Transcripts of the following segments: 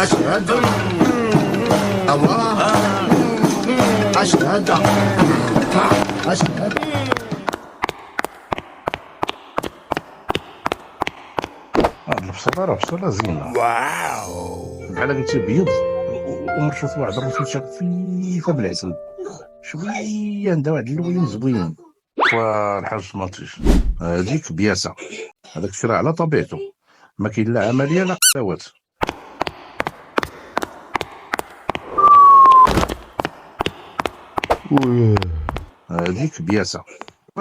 أشهد الله أشهد أشهد. هاد البصلة راه بصلة زينة، واو. بحال قلتي بيض ومرشوط واحد الرشوشة خفيفة بالعسل، شوية عندها واحد اللون زوين. والحاج مطيش هاديك بياسة، هذاك الشيء راه على طبيعته، ما كاين لا عملية لا قساوات. هاديك بياسة.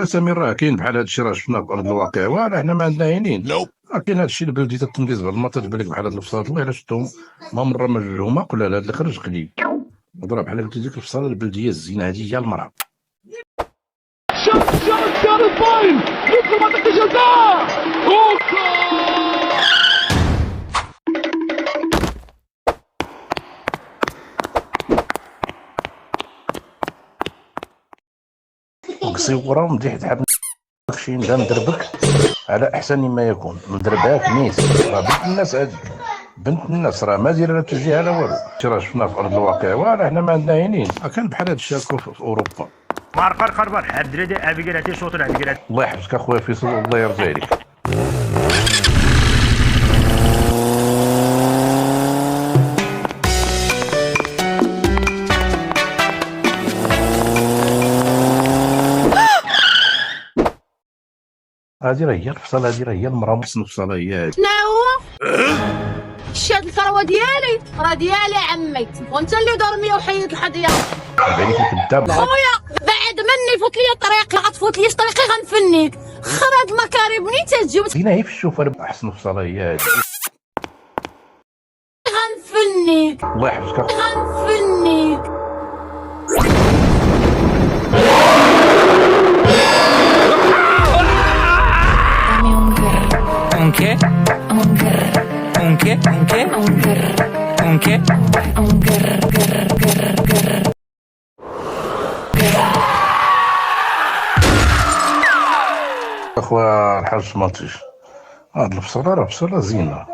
سمير راه كاين بحال هادشي راه شفناه في ارض الواقع، واه حنا ما عندنا عينين. راه كاين هادشي البلدي تتنضيز بعض المرات تبان لك بحال هاد البصلات الله الا شفتهم ما مره ما جوجهما قول هاد اللي خرج قليل. هضره بحال قلت ديك البصله البلديه الزينه هادي هي المراه. شوت الباين يدخل منطقة الجزاء. قصيوره ومديح تحب داكشي نبدا ندربك على احسن ما يكون، ندربها نيت. راه بنت الناس هاديك، بنت الناس راه ما دايره لا توجيها لا والو. راه شفناه في ارض الواقع، واه حنا ما عندنا عينين. كان بحال هادشي هاكا في اوروبا. قربر الدراري ابي قراتي شوطر عندي قرات. الله يحفظك اخويا فيصل والله يرضي عليك. هادي راه هي الفصل، هادي راه هي المراه، محسن الفصل هي هادي. شنو هو؟ شاد الثروه ديالي راه ديالي عمي، وانت اللي دور وحيد الحظيه. عليك الكذاب. خويا بعد مني فوت لي الطريق، لا غتفوت ليش طريقي غنفنيك. خرج المكاري بني تجي زينه هي في الشوفه، احسن الفصل هي هادي. غنفنيك الله يحفظك. غنفنيك. Unke? اخويا الحاج مطيش، هاد البصله راه بصله زينه.